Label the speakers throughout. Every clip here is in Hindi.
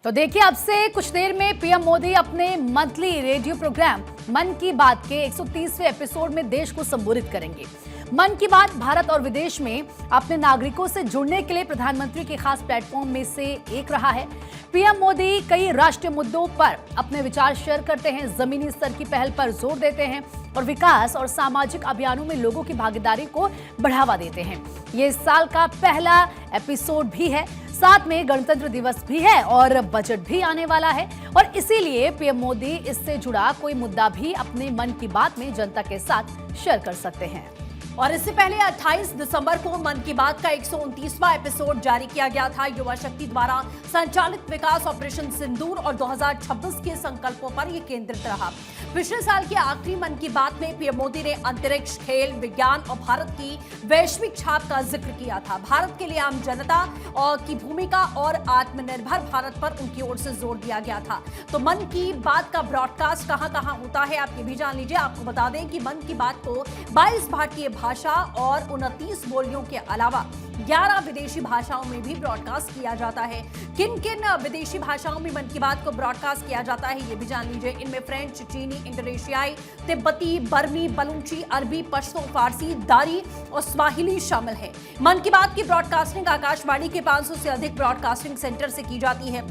Speaker 1: तो देखिए, अब से कुछ देर में पीएम मोदी अपने मंथली रेडियो प्रोग्राम मन की बात के 130वें एपिसोड में देश को संबोधित करेंगे। मन की बात भारत और विदेश में अपने नागरिकों से जुड़ने के लिए प्रधानमंत्री के खास प्लेटफॉर्म में से एक रहा है। पीएम मोदी कई राष्ट्रीय मुद्दों पर अपने विचार शेयर करते हैं, जमीनी स्तर की पहल पर जोर देते हैं और विकास और सामाजिक अभियानों में लोगों की भागीदारी को बढ़ावा देते हैं। ये इस साल का पहला एपिसोड भी है, साथ में गणतंत्र दिवस भी है और बजट भी आने वाला है और इसीलिए पीएम मोदी इससे जुड़ा कोई मुद्दा भी अपने मन की बात में जनता के साथ शेयर कर सकते हैं।
Speaker 2: और इससे पहले 28 दिसंबर को मन की बात का 129वां एपिसोड जारी किया गया था। युवा शक्ति द्वारा संचालित विकास ऑपरेशन सिंदूर और 2026 के संकल्पों पर यह केंद्रित रहा। पिछले साल के आखिरी मन की बात में पीएम मोदी ने अंतरिक्ष, खेल, विज्ञान और भारत की वैश्विक छाप का जिक्र किया था। भारत के लिए आम जनता और की भूमिका और आत्मनिर्भर भारत पर उनकी ओर से जोर दिया गया था। तो मन की बात का ब्रॉडकास्ट कहां होता है, आप ये भी जान लीजिए। आपको बता दें कि मन की बात को 22 भारतीय भाषा और 29 बोलियों के अलावा 11 विदेशी भाषाओं में भी ब्रॉडकास्ट किया जाता है। किन किन विदेशी भाषाओं में मन की बात को ब्रॉडकास्ट किया जाता है, ये भी जान लीजिए। इनमें फ्रेंच, चीनी, इंडोनेशियाई, तिब्बती, बर्मी, बलूची, अरबी, पश्तो, फारसी, दारी और स्वाहिली शामिल है। मन की बात की ब्रॉडकास्टिंग आकाशवाणी के 500 से अधिक ब्रॉडकास्टिंग सेंटर से की जाती है।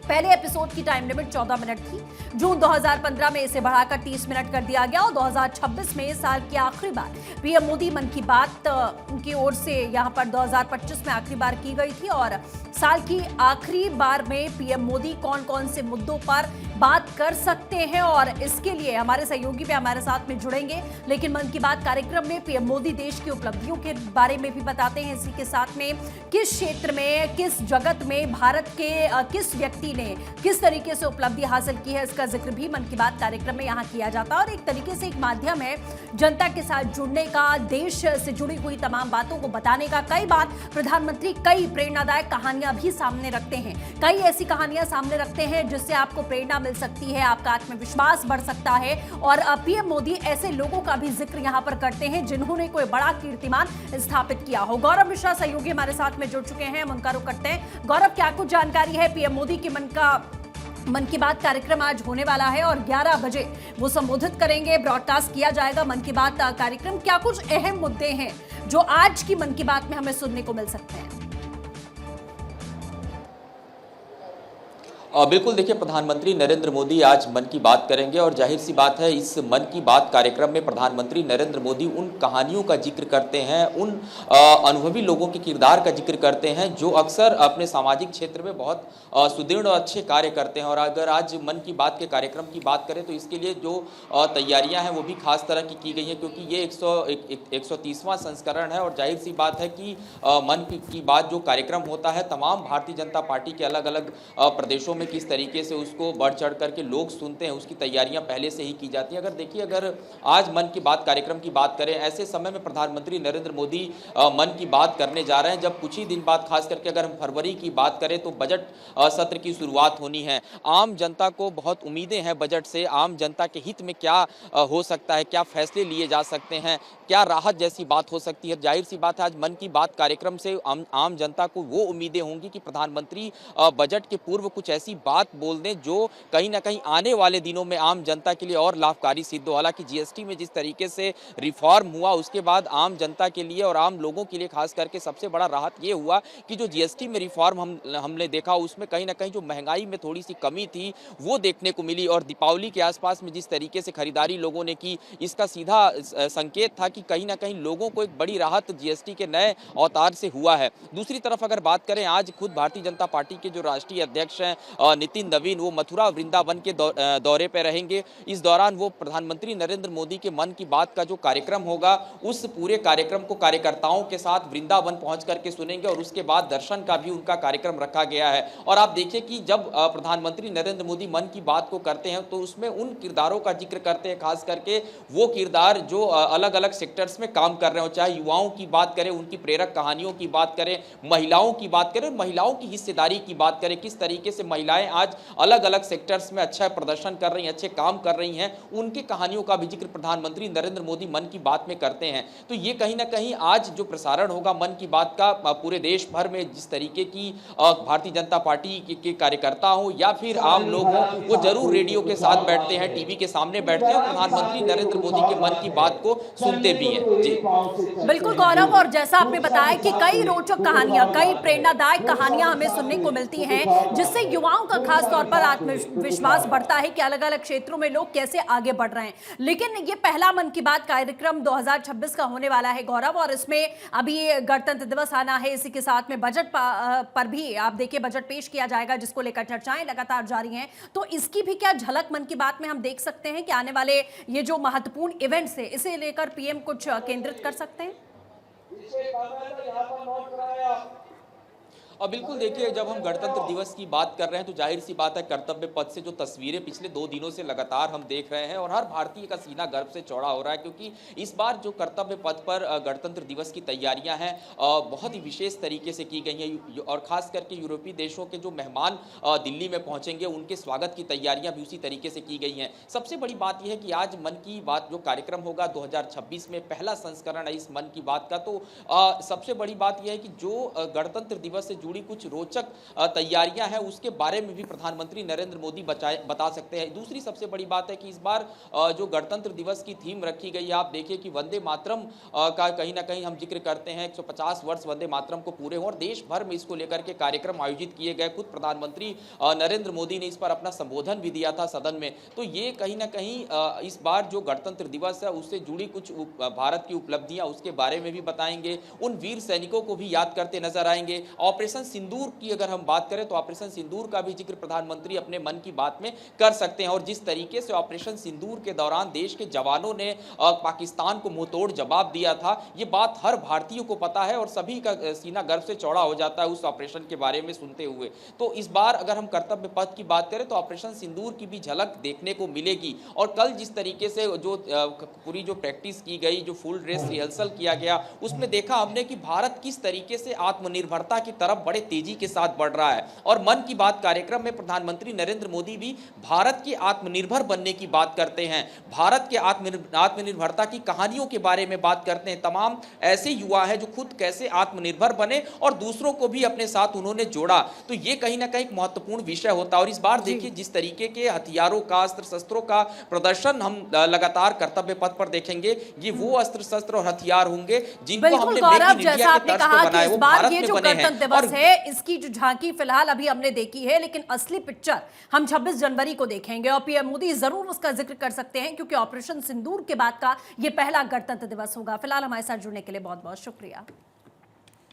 Speaker 2: पहले एपिसोड की टाइम लिमिट 14 मिनट थी। जून 2015 में इसे बढ़ाकर 30 मिनट कर दिया गया और 2026 में साल की आखिरी बार पीएम मोदी मन की बात उनकी ओर से यहां पर 2025 में आखिरी बार की गई थी। और साल की आखिरी बार में पीएम मोदी कौन कौन से मुद्दों पर बात कर सकते हैं और इसके लिए हमारे सहयोगी भी हमारे साथ में जुड़ेंगे। लेकिन मन की बात कार्यक्रम में पीएम मोदी देश की उपलब्धियों के बारे में भी बताते हैं। इसी के साथ में किस क्षेत्र में, किस जगत में भारत के किस व्यक्ति ने किस तरीके से उपलब्धि हासिल की है, इसका जिक्र भी मन की बात कार्यक्रम में यहां किया जाता है। और एक तरीके से एक माध्यम है जनता के साथ जुड़ने का, देश से जुड़ी हुई तमाम बातों को बताने का। कई बार प्रधानमंत्री कई प्रेरणादायक कहानियां भी सामने रखते हैं, कई ऐसी कहानियां सामने रखते हैं जिससे आपको प्रेरणा मिल सकती है, आपका आत्मविश्वास बढ़ सकता है। और पीएम मोदी ऐसे लोगों का भी जिक्र यहां पर करते हैं जिन्होंने कोई बड़ा कीर्तिमान स्थापित किया हो। गौरव मिश्रा सहयोगी हमारे साथ में जुड़ चुके हैं, हम उनका रुख करते हैं। गौरव, क्या कुछ जानकारी है? पीएम मोदी के मन की बात कार्यक्रम आज होने वाला है और 11 बजे वो संबोधित करेंगे, ब्रॉडकास्ट किया जाएगा मन की बात कार्यक्रम। क्या कुछ अहम मुद्दे हैं जो आज की मन की बात में हमें सुनने को मिल सकते हैं?
Speaker 3: बिल्कुल, देखिए, प्रधानमंत्री नरेंद्र मोदी आज मन की बात करेंगे और जाहिर सी बात है इस मन की बात कार्यक्रम में प्रधानमंत्री नरेंद्र मोदी उन कहानियों का जिक्र करते हैं, उन अनुभवी लोगों के किरदार का जिक्र करते हैं जो अक्सर अपने सामाजिक क्षेत्र में बहुत सुदृढ़ और अच्छे कार्य करते हैं। और अगर आज मन की बात के कार्यक्रम की बात करें तो इसके लिए जो तैयारियां हैं वो भी खास तरह की गई हैं, क्योंकि ये 130वां संस्करण है और जाहिर सी बात है कि मन की बात जो कार्यक्रम होता है तमाम भारतीय जनता पार्टी के अलग अलग प्रदेशों में किस तरीके से उसको बढ़ चढ़ करके लोग सुनते हैं, उसकी तैयारियां पहले से ही की जाती हैं। अगर आज मन की बात कार्यक्रम की बात करें, ऐसे समय में प्रधानमंत्री नरेंद्र मोदी मन की बात करने जा रहे हैं जब कुछ ही दिन बाद, खास करके अगर हम फरवरी की बात करें तो बजट सत्र की शुरुआत होनी है। आम जनता को बहुत उम्मीदें हैं बजट से। आम जनता के हित में क्या हो सकता है, क्या फैसले लिए जा सकते हैं, क्या राहत जैसी बात हो सकती है। जाहिर सी बात है आज मन की बात कार्यक्रम से आम जनता को वो उम्मीदें होंगी कि प्रधानमंत्री बजट के पूर्व कुछ ऐसी बात बोल दें जो कहीं ना कहीं आने वाले दिनों में आम जनता के लिए और लाभकारी सिद्ध हो। हालांकि जीएसटी में जिस तरीके से रिफॉर्म हुआ उसके बाद आम जनता के लिए और आम लोगों के लिए खास करके सबसे बड़ा राहत ये हुआ कि जो जीएसटी में रिफॉर्म हमने देखा उसमें कहीं ना कहीं जो महंगाई में थोड़ी सी कमी थी वो देखने को मिली। और दीपावली के आसपास में जिस तरीके से खरीदारी लोगों ने की, इसका सीधा संकेत था कि कहीं ना कहीं लोगों को एक बड़ी राहत जीएसटी के नए अवतार से हुआ है। दूसरी तरफ अगर बात करें, आज खुद भारतीय जनता पार्टी के जो राष्ट्रीय अध्यक्ष हैं नितिन नवीन, वो मथुरा वृंदावन के दौरे पर रहेंगे। इस दौरान वो प्रधानमंत्री नरेंद्र मोदी के मन की बात का जो कार्यक्रम होगा उस पूरे कार्यक्रम को कार्यकर्ताओं के साथ वृंदावन पहुंच करके सुनेंगे और उसके बाद दर्शन का भी उनका कार्यक्रम रखा गया है। और आप देखिए कि जब प्रधानमंत्री नरेंद्र मोदी मन की बात को करते हैं तो उसमें उन किरदारों का जिक्र करते हैं, खास करके वो किरदार जो अलग अलग सेक्टर्स में काम कर रहे हो, चाहे युवाओं की बात करें, उनकी प्रेरक कहानियों की बात करें, महिलाओं की बात करें, महिलाओं की हिस्सेदारी की बात करें, किस तरीके से महिला महिलाएं आज अलग अलग सेक्टर्स में अच्छा प्रदर्शन कर रही हैं, अच्छे काम कर रही हैं, उनकी कहानियों का भी जिक्र प्रधानमंत्री नरेंद्र मोदी मन की बात में करते हैं। तो ये कहीं ना कहीं आज जो प्रसारण होगा मन की बात का पूरे देश भर में, जिस तरीके की भारतीय जनता पार्टी के कार्यकर्ता हो या फिर आम लोग हो, वो जरूर रेडियो के साथ बैठते हैं, टीवी के सामने बैठते हैं और प्रधानमंत्री नरेंद्र मोदी के मन की बात को सुनते भी हैं। जी
Speaker 2: बिल्कुल गौरव, और जैसा आपने बताया कि कई रोचक कहानियां, कई प्रेरणादायक कहानियां हमें सुनने को मिलती हैं, जिससे युवाओं का खास तौर पर आत्मविश्वास बढ़ता है कि अलग अलग क्षेत्रों में लोग कैसे आगे बढ़ रहे हैं। लेकिन ये पहला मन की बात कार्यक्रम 2026 का होने वाला है गौरव, और इसमें अभी गणतंत्र दिवस आना है, इसी के साथ में बजट पर भी आप देखिए बजट पेश किया जाएगा, जिसको लेकर चर्चाएं लगातार जारी हैं। तो इसकी भी क्या झलक मन की बात में हम देख सकते हैं कि आने वाले ये जो महत्वपूर्ण इवेंट्स है, इसे लेकर पीएम कुछ केंद्रित कर सकते हैं?
Speaker 3: और बिल्कुल देखिए, जब हम गणतंत्र दिवस की बात कर रहे हैं तो जाहिर सी बात है कर्तव्य पथ से जो तस्वीरें पिछले 2 दिनों से लगातार हम देख रहे हैं और हर भारतीय का सीना गर्व से चौड़ा हो रहा है, क्योंकि इस बार जो कर्तव्य पथ पर गणतंत्र दिवस की तैयारियां हैं बहुत ही विशेष तरीके से की गई हैं और खास करके यूरोपीय देशों के जो मेहमान दिल्ली में पहुंचेंगे उनके स्वागत की तैयारियां भी उसी तरीके से की गई हैं। सबसे बड़ी बात यह है कि आज मन की बात जो कार्यक्रम होगा 2026 में पहला संस्करण है इस मन की बात का, तो सबसे बड़ी बात यह है कि जो गणतंत्र दिवस से जुड़ी कुछ रोचक तैयारियां हैं उसके बारे में भी प्रधानमंत्री नरेंद्र मोदी बता सकते हैं। दूसरी सबसे बड़ी बात है कि इस बार जो गणतंत्र दिवस की थीम रखी गई है, आप देखिए कि वंदे मातरम का कहीं ना कहीं हम जिक्र करते हैं, 150 वर्ष वंदे मातरम को पूरे हों और देश भर में इसको लेकर के कार्यक्रम आयोजित किए गए। खुद प्रधानमंत्री नरेंद्र मोदी ने इस पर अपना संबोधन भी दिया था सदन में। तो ये कहीं ना कहीं इस बार जो गणतंत्र दिवस है उससे जुड़ी कुछ भारत की उपलब्धियां उसके बारे में भी बताएंगे, उन वीर सैनिकों को भी याद करते नजर आएंगे। ऑपरेशन सिंदूर की अगर हम बात करें तो ऑपरेशन सिंदूर का भी जिक्र प्रधानमंत्री अपने मन की बात में कर सकते हैं और जिस तरीके से ऑपरेशन सिंदूर के दौरान देश के जवानों ने पाकिस्तान को मुंहतोड़ जवाब दिया था, ये बात हर भारतीय को पता है और सभी का सीना गर्व से चौड़ा हो जाता है उस ऑपरेशन के बारे में सुनते हुए। तो इस बार अगर हम कर्तव्य पथ की बात करें तो ऑपरेशन सिंदूर की भी झलक देखने को मिलेगी और कल जिस तरीके से जो पूरी जो प्रैक्टिस की गई, जो फुल ड्रेस रिहर्सल किया गया, उसमें देखा हमने कि भारत किस तरीके से आत्मनिर्भरता की तरफ बड़े तेजी के साथ बढ़ रहा है। और मन की बात कार्यक्रम में प्रधानमंत्री नरेंद्र मोदी भी भारत के आत्मनिर्भर बनने की बात करते हैं, भारत के आत्मनिर्भरता की कहानियों के बारे में बात करते हैं। तमाम ऐसे युवा हैं जो खुद कैसे आत्मनिर्भर बने और दूसरों को भी अपने साथ उन्होंने जोड़ा। तो ये कहीं ना कहीं एक महत्वपूर्ण विषय होता है और इस बार देखिए जिस तरीके के हथियारों का, अस्त्र शस्त्रों का प्रदर्शन हम लगातार कर्तव्य पथ पर देखेंगे, ये वो अस्त्र शस्त्र और हथियार होंगे जिनको हमने मेक इन इंडिया के तर्ज पर बनाए, वो भारत में बने हैं।
Speaker 2: दिवस है इसकी जो झांकी फिलहाल अभी हमने देखी है, लेकिन असली पिक्चर हम 26 जनवरी को देखेंगे और पीएम मोदी जरूर उसका जिक्र कर सकते हैं क्योंकि ऑपरेशन सिंदूर के बाद का ये पहला गणतंत्र दिवस होगा। फिलहाल हमारे साथ जुड़ने के लिए बहुत बहुत शुक्रिया।